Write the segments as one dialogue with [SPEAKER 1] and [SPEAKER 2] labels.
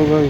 [SPEAKER 1] भाई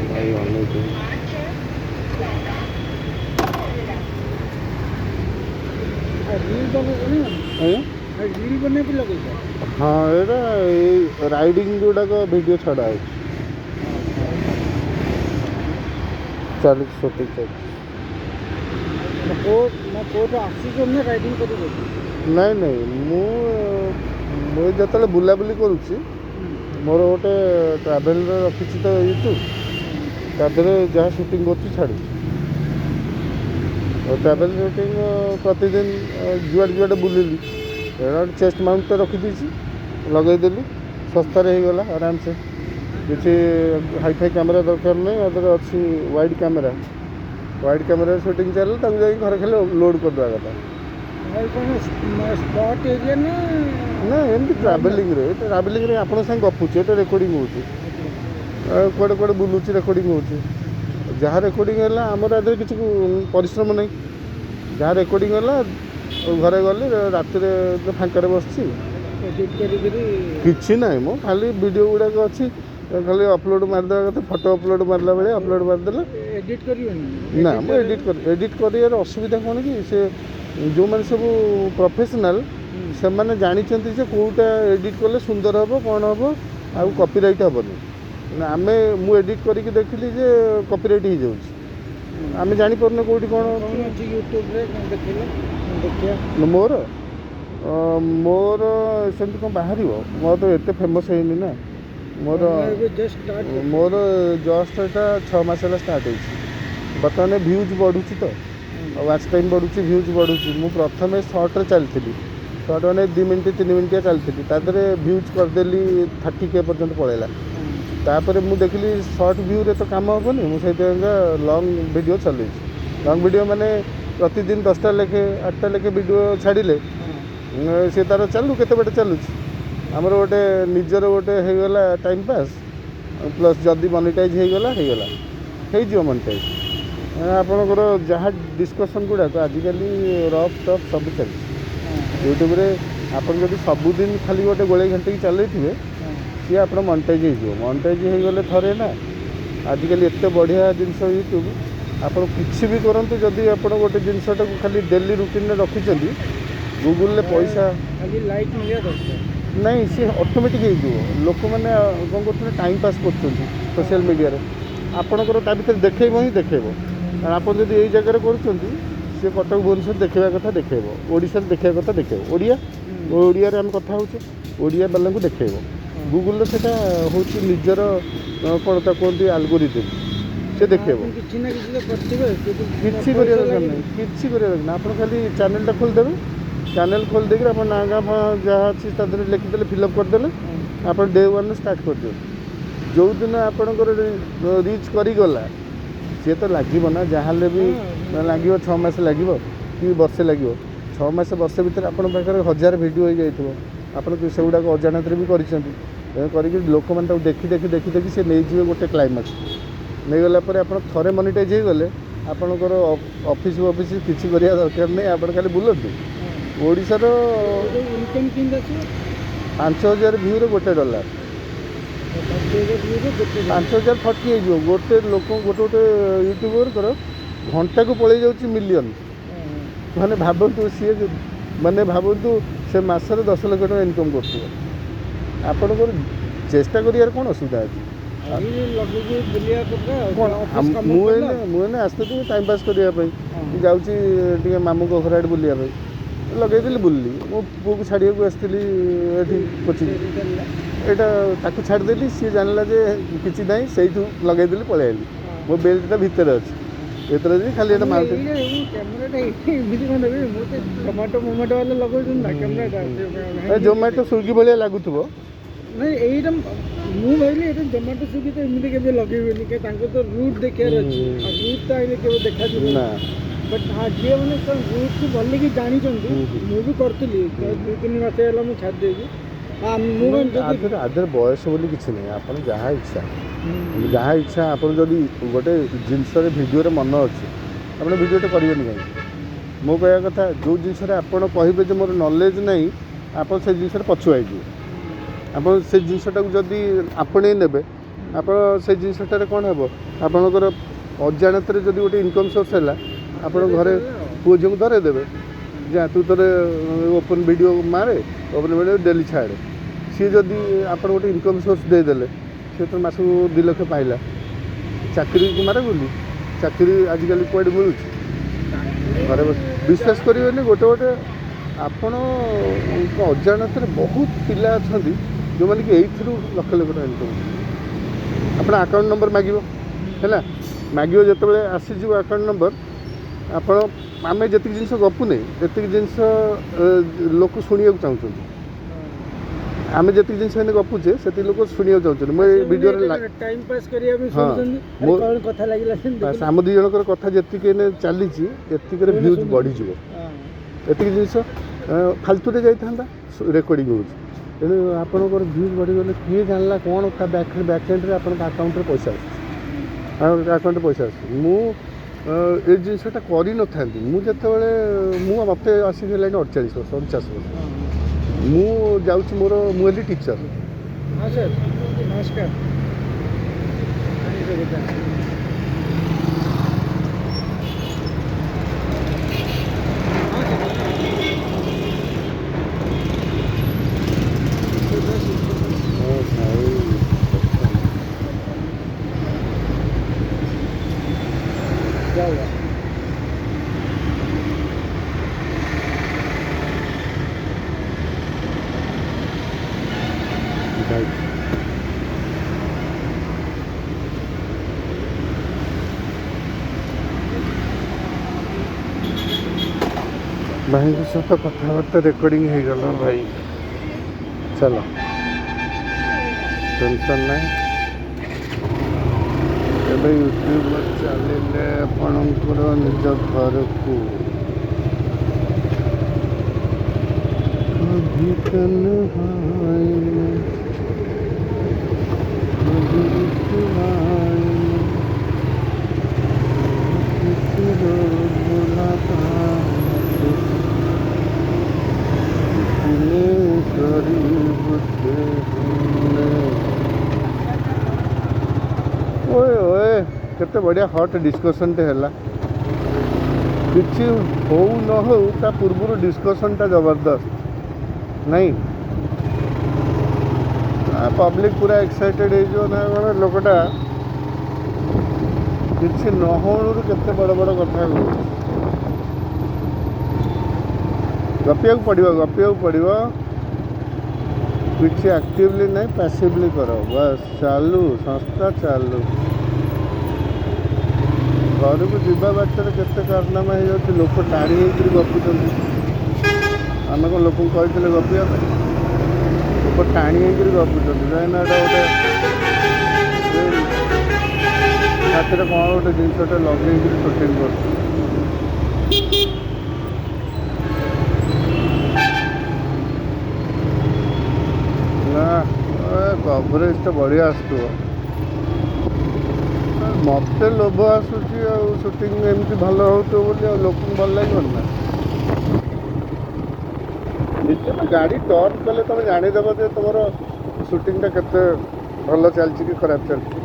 [SPEAKER 1] भाई अनेक
[SPEAKER 2] रील बने भी लगे
[SPEAKER 1] हाँ एटा राइडिंग जोड़ाक वीडियो छड़ा है चल शूटिंग
[SPEAKER 2] कोर्ट आसी ना राइडिंग कर
[SPEAKER 1] ନାଇଁ ନାଇଁ ମୁଁ ଯେତେବେଳେ ବୁଲାବୁଲି କରୁଛି ମୋର ଗୋଟେ ଟ୍ରାଭେଲର ରଖିଛି ତ ୟୁଟ୍ୟୁବ୍ ତା ଦେହରେ ଯାହା ସୁଟିଂ କରୁଛି ଛାଡ଼ୁଛି ଟ୍ରାଭେଲ ସୁଟିଂ ପ୍ରତିଦିନ ଯୁଆଡ଼େ ଯୁଆଡ଼େ ବୁଲିଲି ଗୋଟେ ଚେଷ୍ଟ ମାଉଣ୍ଟଟା ରଖିଦେଇଛି ଲଗେଇଦେଲି ଶସ୍ତାରେ ହେଇଗଲା ଆରାମସେ କିଛି ହାଇଫାଇ କ୍ୟାମେରା ଦରକାର ନାହିଁ ଆ ଦେହରେ ଅଛି ୱାଇଡ଼ କ୍ୟାମେରାରେ ସୁଟିଂ ଚାଲିଲେ ତାକୁ ଯାଇକି ଘରେ ଖାଲି ଲୋଡ଼୍ କରିଦେବା କଥା
[SPEAKER 2] स्पॉट एरिया
[SPEAKER 1] ना एमती ट्रावेलिंग आपन संग गपुची एटा रेकॉर्डिंग होची कोडे कोडे बुलुची रेकॉर्डिंग होची जहाँ रेकॉर्डिंग है आमर आदि किसी परिश्रम नहीं जहाँ रेकॉर्डिंग है घरे गली रात फांकार बस किसी ना मो खाली वीडियो गुड़ाक अच्छी खाली अपलोड मारदे कथा फोटो अपलोड मारला बेले अपलोड मारदेला
[SPEAKER 2] एडिट करियो
[SPEAKER 1] ना मो एडिट कर असुविधा कौन कि से जो मैंने सब प्रोफेशनल से मैंने जानी जे कौटा एडिट कले सुंदर हम कौन हम आ कॉपीराइट हेनी आम मु एडिट करके देखिली जे कॉपीराइट हो जाऊँ आम जापर कौटी कौन मोर मोर सेमती कौन बाहर मोर तो एत फेमस है ना मोर मोर जस्ट यहाँ 6 मास स्टार्ट हो बर्तमान व्यूज बढ़ुची तो वाच टाइम बढ़ुची व्यूज बढ़ुची मु प्रथम सर्ट्रे चलती सर्ट मैंने 2 मिनट 3 मिनटिया चलती तादे व्यूज करदेली 30K पर्यंत पलैला तापर मु देखिली सर्ट व्यू रे तो काम हेनी मुझे लॉन्ग वीडियो चल लॉन्ग वीडियो माने प्रतिदिन 10टा लेखे 8टा लेखे वीडियो छाड़िले सी तार चलू केते बटे चलुची आमर गोटे निजर गोटे होगला टाइम पास प्लस जदि मोनेटाइज हो मोनेटाइज आपणकर जहाँ डिस्कसन गुड़ाक आजिकल रफ टफ सब चलती यूट्यूब रे आपन जब सबुदिन खाली गोटे गोले घंटे की चलते सी आप मोनेटाइज मोनेटाइज होगले थे ना आजिकल एत बढ़िया जिनस यूट्यूब आप किसी भी करंतु जदि आप गोटे जिनसटा खाली डेली रूटीन रखिंट गूगल पैसा
[SPEAKER 2] लाइक
[SPEAKER 1] नहीं सी ऑटोमेटिक हो लोक मैंने कौन कर टाइम पास कर सोशल मीडिया आपणकर ता भर देखेब ही देखेब आप जब यही जगह कर कटक भुवनेश्वर देखा कथा देखेब ओडिशा देखा कथा देखेब ओडिया आम कथा ओडिया वाला देखेब गूगल से हूँ निजर कौन ता कहते आलगोरिदम से देखेब किसी कर आप खाली चैनलटा खोलदेवे चैनल खोल देकर आप ना गाँ जहाँ अच्छी लिखिदे फिलअप करदे आप डे 1 स्टार्ट कर दियो जो दिन आपणकर रीच करीगला सी तो लगे ना जहाँ भी लगे 6 मास लगे कि वर्षे लगे 6 मास वर्ष भितर आप 1000 वीडियो हो जाए आप से गुड़ाक अजाणत भी कर लोक मैंने देखी देखी देखी देखी सी नहीं गोटे क्लाइमैक्स नहीं गला आप थे मोनेटाइज हो गले आपणकर ऑफिस किसी करने दरकार नहीं आप खाली बुलती ओडिशार 5000 व्यू रे $1 5000 फटकी हो गोटे लोक गोटे गोटे यूट्यूबर घंटा को पड़े जाऊँ मिलियन माने भावतु सी माने भावतु से मसरे 10 लाख टका इनकम कर चेष्टा कर कौन असुविधा अच्छी मुझे आसती टाइम पास करने जाऊँगी मामू को घर आड़े बुलाया लगेदी बुल्ली मो पु को छाड़िया को आसती कोचिंग यहाँ छाड़देली सी जानला जे किसी ना से लगेदी पलि आली मो बेल्टा भितर अच्छी ये खाली
[SPEAKER 2] जोमेटो वाले लगे
[SPEAKER 1] जोमेटो स्विगी भाया लगुथ
[SPEAKER 2] नहीं यहीटा मुझे जोमेटो स्विगी तो एमती के लगे तो रूट देखार अच्छे रूट तो आगे के देखा बट हाँ जी मैंने रूट को भल कि जानी मुझे करी 2-3 मास है मुझे छाड़ी
[SPEAKER 1] ଆଧରେ ବୟସ ବୋଲି କିଛି ନାହିଁ, ଆପଣ ଯାହା ଇଚ୍ଛା ଆପଣ ଯଦି ଗୋଟେ ଜିନିଷରେ ଭିଡ଼ିଓରେ ମନ ଅଛି ଆପଣ ଭିଡ଼ିଓଟେ କରିବେନି କାହିଁକି? ମୋ କହିବା କଥା ଯେଉଁ ଜିନିଷରେ ଆପଣ କହିବେ ଯେ ମୋର ନଲେଜ୍ ନାହିଁ, ଆପଣ ସେ ଜିନିଷରେ ପଛୁଆ ହେଇଯିବେ। ଆପଣ ସେ ଜିନିଷଟାକୁ ଯଦି ଆପଣେଇ ନେବେ, ଆପଣ ସେ ଜିନିଷଟାରେ କ'ଣ ହେବ, ଆପଣଙ୍କର ଅଜାଣତରେ ଯଦି ଗୋଟେ ଇନକମ୍ ସୋର୍ସ ହେଲା, ଆପଣ ଘରେ ପୁଅ ଝିଅଙ୍କୁ ଧରେଇ ଦେବେ, ଯା ତୁ ତୋର ଓପନ୍ ଭିଡ଼ିଓ ମାରେ, ଓପନ୍ ଭିଡ଼ିଓ ଡେଲି ଛାଡ଼େ। ସିଏ ଯଦି ଆପଣ ଗୋଟେ ଇନକମ୍ ସୋର୍ସ ଦେଇଦେଲେ, ସିଏ ତ ମାସକୁ 2 ଲକ୍ଷ ପାଇଲା। ଚାକିରିକୁ ମାରେ ବୋଲି ଚାକିରି ଆଜିକାଲି କୁଆଡ଼େ ମିଳୁଛି? ଘରେ ବିଶ୍ୱାସ କରିବେନି, ଗୋଟେ ଆପଣଙ୍କ ଅଜାଣତରେ ବହୁତ ପିଲା ଅଛନ୍ତି ଯେଉଁମାନେ କି ଏଇଥିରୁ ଲକ୍ଷ ଲକ୍ଷ ଟଙ୍କା ଇନକମ୍ କରୁଛନ୍ତି। ଆପଣ ଆକାଉଣ୍ଟ ନମ୍ବର ମାଗିବ ହେଲା, ମାଗିବ ଯେତେବେଳେ ଆସିଯିବ ଆକାଉଣ୍ଟ ନମ୍ବର, ଆପଣ ଆମେ ଯେତିକି ଜିନିଷ ଗପୁନେ ଏତିକି ଜିନିଷ ଲୋକ ଶୁଣିବାକୁ ଚାହୁଁଛନ୍ତି। ଆମେ ଯେତିକି ଜିନିଷ ଏନେ ଗପୁଛେ ସେତିକି ଲୋକ ଶୁଣିବାକୁ ଚାହୁଁଛନ୍ତି। ମୁଁ ଏଇ ଭିଡ଼ିଓରେ
[SPEAKER 2] ଟାଇମ୍ ପାସ୍ କରିବା ପାଇଁ ଶୁଣୁଛନ୍ତି, କ'ଣ କଥା ଲାଗିଲା
[SPEAKER 1] ବାସ୍ ଆମ ଦୁଇ ଜଣଙ୍କର କଥା ଯେତିକି ଏନେ ଚାଲିଛି ଏତିକିରେ ଭ୍ୟୁଜ୍ ବଢ଼ିଯିବ। ଏତିକି ଜିନିଷ ଫାଲତୁରେ ଯାଇଥାନ୍ତା, ରେକର୍ଡ଼ିଂ ହେଉଛି। ତେଣୁ ଆପଣଙ୍କର ଭ୍ୟୁଜ୍ ବଢ଼ିଗଲେ କିଏ ଜାଣିଲା କ'ଣ ତା ବ୍ୟାକ୍ଏଣ୍ଡରେ ଆପଣଙ୍କ ଆକାଉଣ୍ଟରେ ପଇସା ଆସୁଛି, ଆକାଉଣ୍ଟରେ ପଇସା ଆସୁଛି। ମୁଁ ଏ ଜିନିଷଟା କରିନଥାନ୍ତି। ମୁଁ ଯେତେବେଳେ ମୋତେ ଆସିକି ହେଲାଣି 48 ବର୍ଷ 49 ବର୍ଷ। ମୁଁ ଯାଉଛି ମୁଁ ହେଲି ଟିଚର।
[SPEAKER 2] ହଁ ସାର୍ ନମସ୍କାର।
[SPEAKER 1] ଭାଇଙ୍କ ସହିତ କଥାବାର୍ତ୍ତା ରେକର୍ଡ଼ିଂ ହେଇଗଲା ଭାଇ। ଚାଲ ଟେନସନ୍ ନାହିଁ। ଏବେ ୟୁଟ୍ୟୁବ୍ ଚାଲିଲେ ଆପଣଙ୍କର ନିଜ ଘରକୁ କେତେ ବଢ଼ିଆ ହଟ୍ ଡିସ୍କସନ୍ଟେ ହେଲା। କିଛି ହଉ ନ ହଉ ତା ପୂର୍ବରୁ ଡିସ୍କସନ୍ଟା ଜବରଦସ୍ତ ନାଇଁ? ପବ୍ଲିକ୍ ପୁରା ଏକ୍ସାଇଟେଡ଼୍ ହେଇଯିବ ନା କ'ଣ? ଲୋକଟା କିଛି ନ ହଉଣୁରୁ କେତେ ବଡ଼ ବଡ଼ କଥା କହୁଛି। ଗପିବାକୁ ପଡ଼ିବ। କିଛି ଆକ୍ଟିଭଲି ନାହିଁ, ପ୍ୟାସିଭଲି କର। ବାସ୍ ଚାଲୁ, ସଂସ୍ଥା ଚାଲୁ। ଘରକୁ ଯିବା ବାଟରେ କେତେ କାରନାମା ହେଇଯାଉଛି। ଲୋକ ଟାଣି ହେଇକରି ଗପୁଛନ୍ତି। ଆମେ କ'ଣ ଲୋକଙ୍କୁ କହିଥିଲେ ଗପିବା ପାଇଁ? ଲୋକ ଟାଣି ହେଇକରି ଗପୁଛନ୍ତି। କାହିଁକିନା ଏଇଟା ଗୋଟେ ହାତରେ କ'ଣ ଗୋଟେ ଜିନିଷଟେ ଲଗେଇକିରି ସୁଟିଂ କରୁଛନ୍ତି। ନା କଭରେଜଟା ବଢ଼ିଆ ଆସୁଥିବ। ମୋତେ ଲୋଭ ଆସୁଛି ଆଉ ସୁଟିଂ ଏମିତି ଭଲ ହେଉଥିବ ବୋଲି, ଆଉ ଲୋକଙ୍କୁ ଭଲ ଲାଗିବନି ନା? ନିଜେ ଗାଡ଼ି ଟର୍ନ କଲେ ତୁମେ ଜାଣିଦେବ ଯେ ତୁମର ସୁଟିଂଟା କେତେ ଭଲ ଚାଲିଛି କି ଖରାପ ଚାଲିଛି।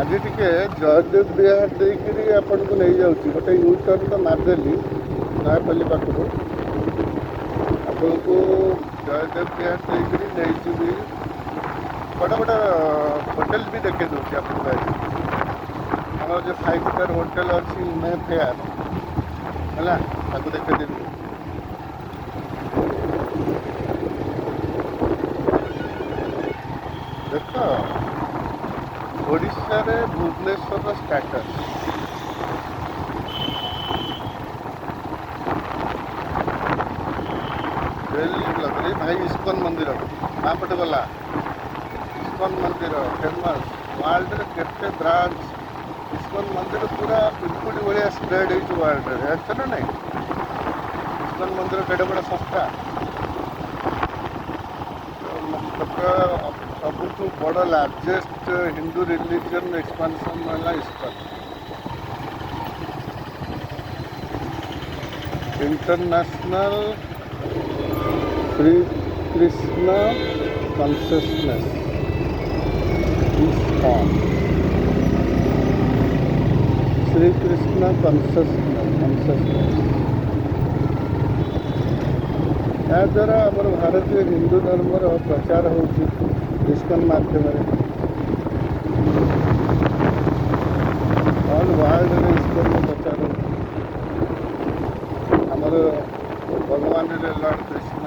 [SPEAKER 1] ଆଜି ଟିକେ ଜୟଦେବ ବିହାର ଦେଇକରି ଆପଣଙ୍କୁ ନେଇଯାଉଛି। ଗୋଟେ ୟୁ ଟର୍ନ ତ ମାରିଦେଲି ନୟାପଲ୍ଲୀ ପାଖରୁ, ଆପଣଙ୍କୁ ଜୟଦେବ ବିହାର ଦେଇକରି ନେଇଯିବି। ବଡ଼ ବଡ଼ ହୋଟେଲ ବି ଦେଖେଇ ଦେଉଛି ଆପଣଙ୍କୁ। ଆଜି ଆମର ଯେଉଁ 5 ଷ୍ଟାର୍ ହୋଟେଲ ଅଛି ମେ ଫେୟାର ହେଲା, ତାକୁ ଦେଖେଇଦେବି। ଦେଖ ଓଡ଼ିଶାରେ ଭୁବନେଶ୍ୱରର ଷ୍ଟାଟସ୍। ରେଲି ବ୍ଲକରେ ଭାଇ ଇସ୍କନ ମନ୍ଦିର ମାପଟେ ଗଲା। ଇସ୍କନ ମନ୍ଦିର ଫେମସ୍, ୱାର୍ଲଡରେ କେତେ ବ୍ରାଞ୍ଚ। ଇସ୍କନ ମନ୍ଦିର ପୁରା ପିମ୍ପୁଡ଼ି ଭଳିଆ ସ୍ପ୍ରେଡ୍ ହେଇଛି ୱାର୍ଲଡରେ, ଜାଣିଛ ନା ନାଇଁ? ଇସ୍କନ ମନ୍ଦିର କେଡ଼େ ବଡ଼ ସଂସ୍ଥା। ସବୁଠୁ ବଡ଼ ଲାର୍ଜେଷ୍ଟ ହିନ୍ଦୁ ରିଲିଜିଅନ୍ ଏକ୍ସପାନ୍ସନ୍ ହେଲା ISKCON. International Shri Krishna consciousness ISKCON, Shri Krishna consciousness या द्वारा आम भारतीय हिंदू धर्मर प्रचार होची ISKCON माध्यम ऑल वर्ल्ड में ISKCON प्रचार हो। आमर भगवान लॉर्ड कृष्ण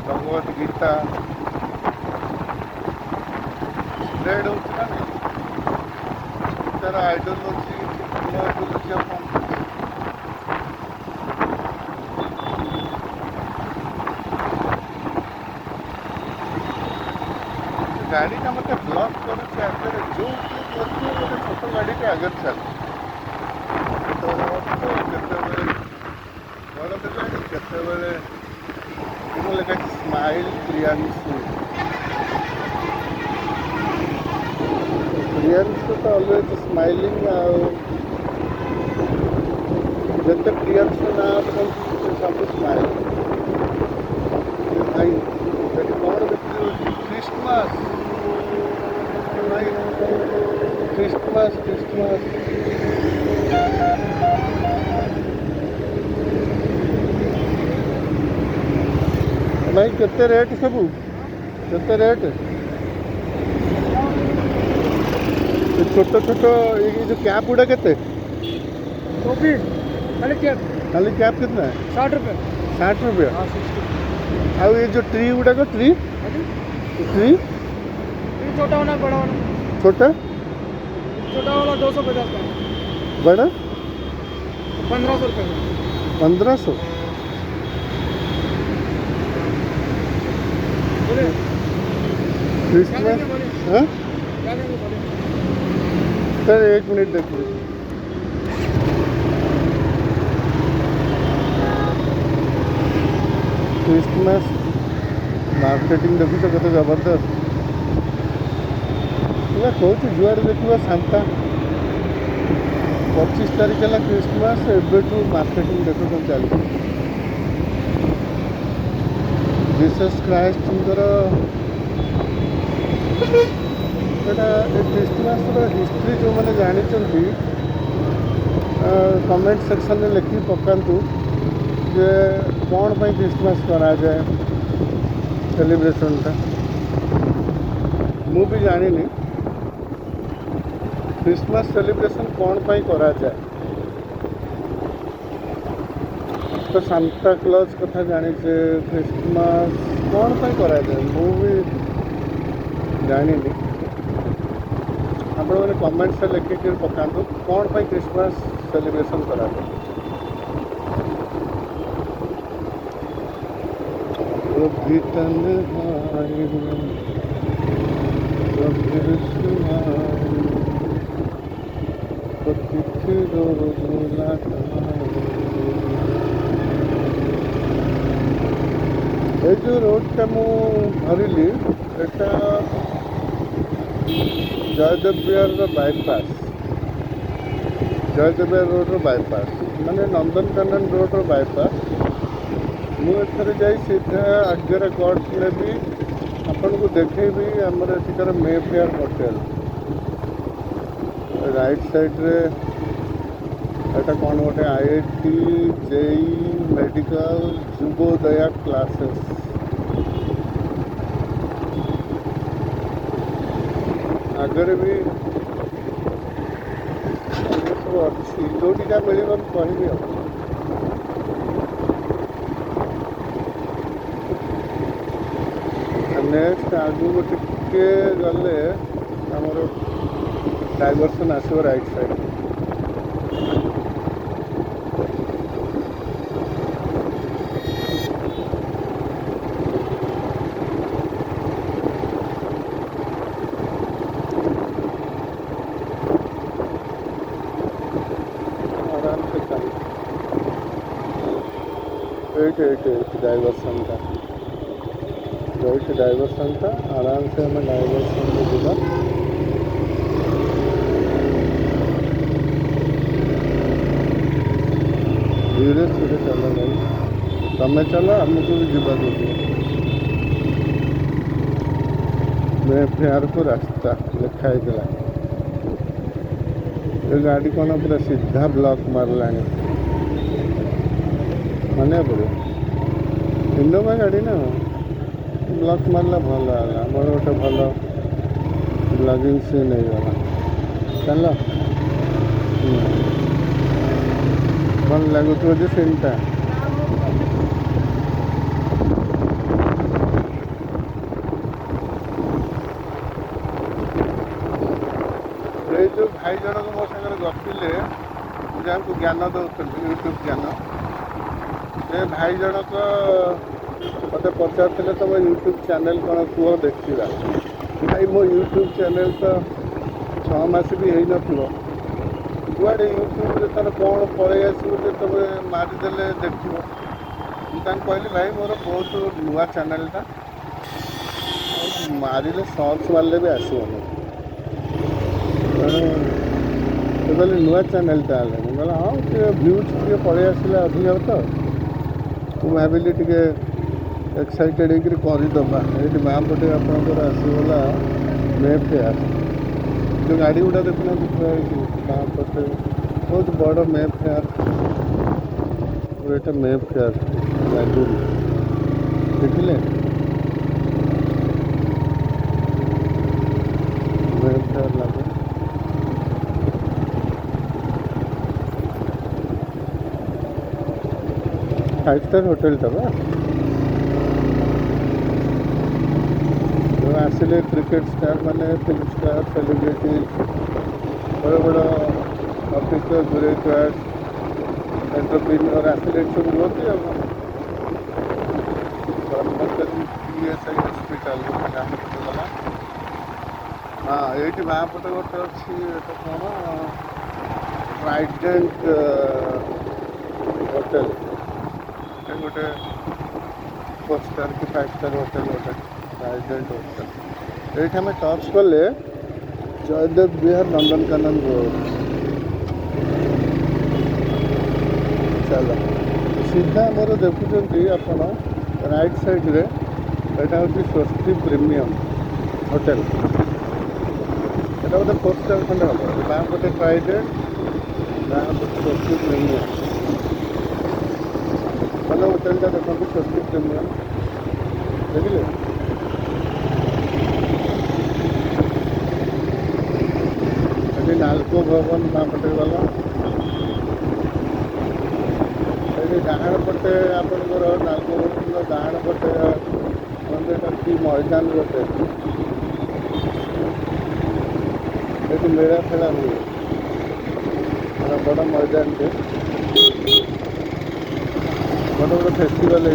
[SPEAKER 1] भगवत गीता स्प्रेड होती ना नहीं तार आइडियोलॉजी आइडियोलॉजी गाड़ी का मत ब्लॉक कर जो गोटे छोट गाड़ी के आगे चल केतबले लिखा स्माइल प्रियांशु प्रियांशु तो ऑलवेज स्माइलिंग जब प्रियांशु ना सब स्माइल भाई कौन बिक्री क्रिसमस भाई क्रिसमस क्रिसमस भाई केते रेट सबू केते रेट छोट छोट ये जो कैप गुड़ा केते
[SPEAKER 2] टोपी
[SPEAKER 1] खाली कैप कितना है
[SPEAKER 2] 60 रुपये
[SPEAKER 1] 60 रुपया
[SPEAKER 2] हाँ 60
[SPEAKER 1] और ये जो ट्री गुड़ा को ट्री ट्री
[SPEAKER 2] ये छोटा होना बड़ा होना
[SPEAKER 1] छोटा
[SPEAKER 2] छोटा वाला 250 का
[SPEAKER 1] बड़ा
[SPEAKER 2] 1500 रुपये
[SPEAKER 1] 1500
[SPEAKER 2] बोले
[SPEAKER 1] क्रिसमस हाँ
[SPEAKER 2] क्या देंगे बोले
[SPEAKER 1] सर 1 मिनट देखिए क्रिसमस मार्केटिंग देखुच कत जबरदस्त कौच जुआड़े देखा सांता 25 तारीख है क्रिसमस एबेठू मार्केटिंग देखो चलती जीसस क्राइस्टर क्रिसमस हिस्ट्री जो मैंने जानते कमेंट सेक्शन में लिखी पकातु जे कौन पर क्रिसमस करा जाए सेलिब्रेशन टा मु भी जानी क्रिसमस सेलिब्रेशन कौन पर करा जाए तो सांता क्लॉज कथा जानी क्रिसमस कौन पर करा जाए मु भी जानी आप मैंने कमेंट से लिखिक पकातु कौन पर क्रिसमस सेलिब्रेशन करा जाए ये जो रोडटा मु धरली एटा जयदेव विहार बाईपास जयदेव विहार रोड बाईपास माने नंदनकानन रोड बाईपास मुझे जा सीधा आगे गड ने भी आपन को देखेबी आमर एठिकार मे फेयर होटेल राइट साइड रे एटा कौन गोटे IIT JEE मेडिकल जुबोदया क्लासेस आगे भी सब अच्छी जोटा मिल कहबी नेक्स्ट आगू टिके गले ଆମର ଡାଇଭର୍ସନ୍ ଆସିବ ରାଇଟ୍ ସାଇଡ଼୍। आराम से चल एट डाइवर्सन था आराम से हमें डाइवर्सन को दिला। धीरे धीरे चलो भाई, तमें चलो आमको भी जीवा दो। मैं फेयर को रास्ता लिखा है, ये गाड़ी कौन पूरा सीधा ब्लॉक मारला माने पड़े इनोवा गाड़ी ना ब्लॉक मारला भल है मोर गोटे भल ब्लॉगिंग सीन हो गला चल भल लगुव जो सीनटा ये जो भाई जनक मो सागर गपिले जहाँ को ज्ञान दौरान यूट्यूब ज्ञान ये भाई जनक मत पचारे तुम यूट्यूब चैनल कौन कुह देखा भाई मो यूट्यूब चैनल तो 6 मास भी हो न कुआड़े यूट्यूब तार कौन पलि आसो तुम मारिदे देख कहली भाई मोर बहुत नुआ चैनलटा मारे सर्च मारे भी आसोनी तो कहली नुआ चैनलटा कहला हाँ भ्यूज टे पलि आसला अधिक तो ମୁଁ ଭାବିଲି ଟିକେ एक्साइटेड होकर करदे ये माँ पटे आपंकर आसगला मे फेयर जो गाड़ी गुड़ा देखना माँ पटे बहुत बड़ मे फेयर ये मे फेयर लाइब्रेरी देखिले मे फेयर लगे 5 स्टार होटेल था जो आसिले क्रिकेट स्टार माने फिल्म स्टार सेलिब्रिटी बड़ बड़ ऑफिसर ब्यूरोक्रेट एंटरप्रेन्योर आसिले सब रुहती PSI हॉस्पिटल गला हाँ ये माँ पटे गोटे अच्छी कौन ट्राइडेंट होटेल गोटे 4 स्टार कि 5 स्टार होटेल गोटे ट्राइडेंट होटेल ये आम टच कले जयदेव विहार नंदनकानन रोड चलो सीधा मोर देखुं आपण राइट साइड रे यहाँ हूँ स्वस्ति प्रीमियम होटेल ये बोधे 4 स्टार खंडे हम बाँ पटे ट्राइडेंट बाँ पटे स्वस्ति प्रीमियम भल होटेलटा देखो स्वस्ति प्रीमियम देखिले ये नालको भवन माँ पटे गला ये डाण पटे आपंकर नालको भवन डाण पटे कि मैदान गोटे ये मेला खेला हुए बड़ मैदान टे बड़ बड़ फेस्टिवल है